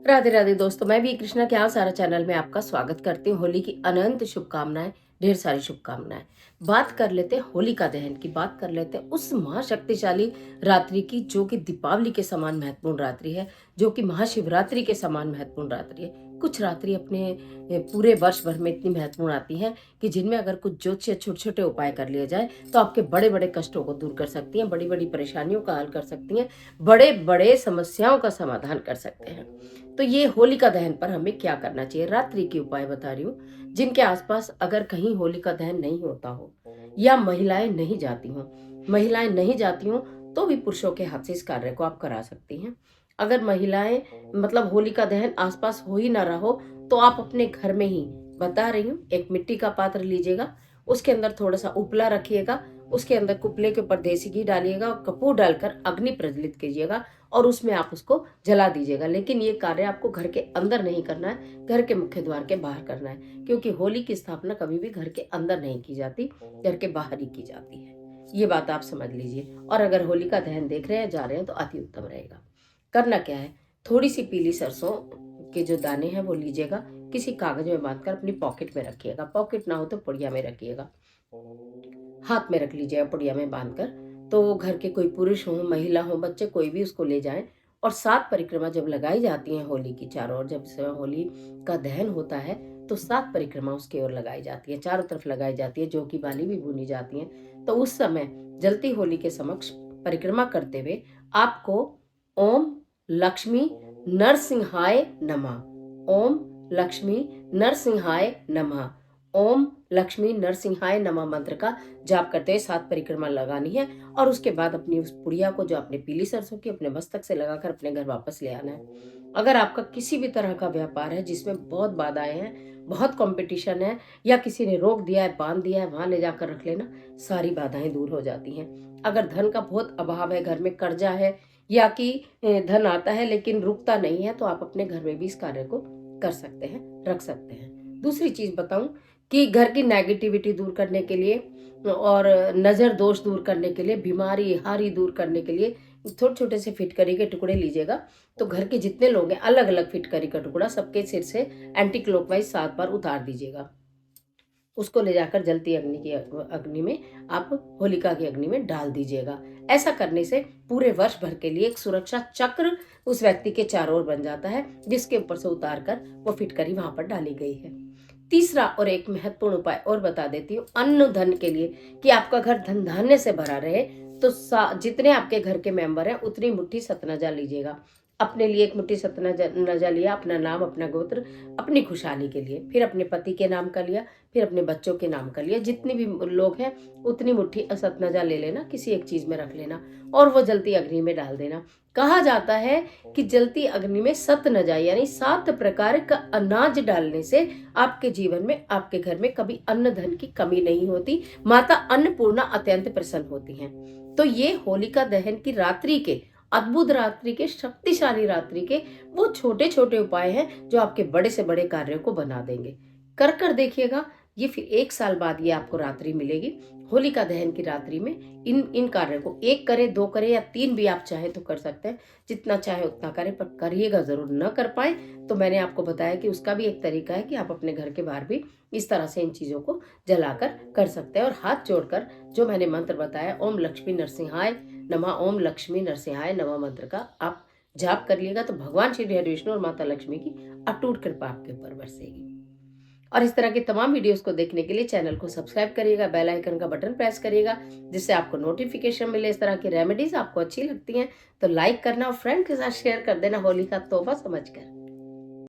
राधे राधे दोस्तों, मैं भी कृष्णा के सारा चैनल में आपका स्वागत करती हूँ। होली की अनंत शुभकामनाएं, ढेर सारी शुभकामनाएं। बात कर लेते हैं होलिका दहन की, बात कर लेते हैं उस महाशक्तिशाली रात्रि की जो कि दीपावली के समान महत्वपूर्ण रात्रि है, जो कि महाशिवरात्रि के समान महत्वपूर्ण रात्रि है। कुछ रात्रि अपने पूरे वर्ष भर में इतनी महत्वपूर्ण आती हैं कि जिनमें अगर कुछ छोटे छोटे उपाय कर लिए जाए तो आपके बड़े बड़े कष्टों को दूर कर सकती हैं, बड़ी बड़ी परेशानियों का हल कर सकती हैं, बड़े बड़े समस्याओं का समाधान कर सकते हैं। तो ये होलिका दहन पर हमें क्या करना चाहिए, रात्रि के उपाय बता रही हूँ। जिनके आसपास अगर कहीं होलिका दहन नहीं होता हो या महिलाएं नहीं जाती हों, तो भी पुरुषों के हाथ से इस कार्य को आप करा सकती हैं। अगर महिलाएं मतलब होलिका दहन आसपास हो ही ना रहा हो तो आप अपने घर में ही, बता रही हूँ, एक मिट्टी का पात्र लीजिएगा, उसके अंदर थोड़ा सा उपला रखिएगा, उसके अंदर कुपले के ऊपर देसी घी डालिएगा और कपूर डालकर अग्नि प्रज्वलित कीजिएगा और उसमें आप उसको जला दीजिएगा। लेकिन ये कार्य आपको घर के अंदर नहीं करना है, घर के मुख्य द्वार के बाहर करना है, क्योंकि होली की स्थापना कभी भी घर के अंदर नहीं की जाती, घर के बाहर ही की जाती है। ये बात आप समझ लीजिए। और अगर होली का दहन देख रहे हैं, जा रहे हैं, तो अति उत्तम रहेगा। करना क्या है, थोड़ी सी पीली सरसों के जो दाने हैं वो लीजिएगा, किसी कागज में बांधकर अपनी पॉकेट में रखिएगा, पॉकेट ना हो तो पुड़िया में रखिएगा, हाथ में रख लीजिएगा पुड़िया में बांधकर। तो घर के कोई पुरुष हो, महिला हो, बच्चे, कोई भी उसको ले जाएं। और 7 परिक्रमा जब लगाई जाती हैं होली की चारों ओर, जब समय होली का दहन होता है तो 7 परिक्रमा उसकी ओर लगाई जाती है, चारों तरफ लगाई जाती है, जो कि बाली भी भुनी जाती हैं। तो उस समय जलती होली के समक्ष परिक्रमा करते हुए आपको ओम लक्ष्मी नरसिंहाय नमः, ओम लक्ष्मी नरसिंहाय नमः, ओम लक्ष्मी नरसिंहाय नमः मंत्र का जाप करते हुए 7 परिक्रमा लगानी है। और उसके बाद अपनी उस पुड़िया को जो आपने पीली सरसों की अपने मस्तक से लगाकर अपने घर वापस ले आना है। अगर आपका किसी भी तरह का व्यापार है जिसमें बहुत बाधाएं हैं, बहुत कंपटीशन है, या किसी ने रोक दिया है, बांध दिया है, वहां ले जाकर रख लेना, सारी बाधाएं दूर हो जाती हैं। अगर धन का बहुत अभाव है, घर में कर्जा है, या कि धन आता है लेकिन रुकता नहीं है, तो आप अपने घर में भी इस कार्य को कर सकते हैं, रख सकते हैं। दूसरी चीज बताऊं कि घर की नेगेटिविटी दूर करने के लिए और नजर दोष दूर करने के लिए, बीमारी हारी दूर करने के लिए छोटे छोटे से फिटकरी के टुकड़े लीजिएगा। तो घर के जितने लोग हैं, अलग अलग फिटकरी का टुकड़ा सबके सिर से एंटी क्लॉकवाइज 7 बार उतार दीजिएगा। उसको ले जाकर जलती अग्नि में आप होलिका की अग्नि में डाल दीजिएगा। ऐसा करने से पूरे वर्ष भर के लिए एक सुरक्षा चक्र उस व्यक्ति के चारों ओर बन जाता है, जिसके ऊपर से उतार कर वो फिटकरी वहां पर डाली गई है। तीसरा और एक महत्वपूर्ण उपाय और बता देती हूँ अन्न धन के लिए, कि आपका घर धन धान्य से भरा रहे। तो जितने आपके घर के मेंबर हैं उतनी मुट्ठी सतनजा लीजिएगा। अपने लिए एक मुट्ठी सतनजा लिया, अपना नाम, अपना गोत्र, अपनी खुशहाली के लिए, फिर अपने पति के नाम का लिया, फिर अपने बच्चों के नाम का लिया, जितने भी लोग हैं उतनी मुट्ठी सतनजा ले लेना, किसी एक चीज में रख लेना और वो जलती अग्नि में डाल देना। कहा जाता है कि जलती अग्नि में सतनजा यानी 7 प्रकार का अनाज डालने से आपके जीवन में, आपके घर में कभी अन्न धन की कमी नहीं होती, माता अन्नपूर्णा अत्यंत प्रसन्न होती हैं। तो ये होलिका दहन की रात्रि के, अद्भुत रात्रि के, शक्तिशाली रात्रि के वो छोटे छोटे उपाय हैं जो आपके बड़े से बड़े कार्यों को बना देंगे। कर देखिएगा, ये फिर 1 साल बाद ये आपको रात्रि मिलेगी। होलिका दहन की रात्रि में इन इन कार्यों को 1 करें, 2 करें या 3 भी आप चाहे तो कर सकते हैं, जितना चाहे उतना करें, पर करिएगा जरूर। न कर पाए तो मैंने आपको बताया कि उसका भी एक तरीका है कि आप अपने घर के बाहर भी इस तरह से इन चीजों को जलाकर कर सकते हैं। और हाथ जोड़कर जो मैंने मंत्र बताया, ओम लक्ष्मी नरसिंहाय नमः, ओम लक्ष्मी नरसिंहाय नमः मंत्र का आप जाप कर लिएगा तो भगवान श्री हरि विष्णु और माता लक्ष्मी की अटूट कृपा आपके ऊपर बरसेगी। और इस तरह के तमाम वीडियोस को देखने के लिए चैनल को सब्सक्राइब करिएगा, बेल आइकन का बटन प्रेस करिएगा, जिससे आपको नोटिफिकेशन मिले। इस तरह की रेमेडीज आपको अच्छी लगती हैं तो लाइक करना और फ्रेंड के साथ शेयर कर देना, होली का तोहफा समझकर।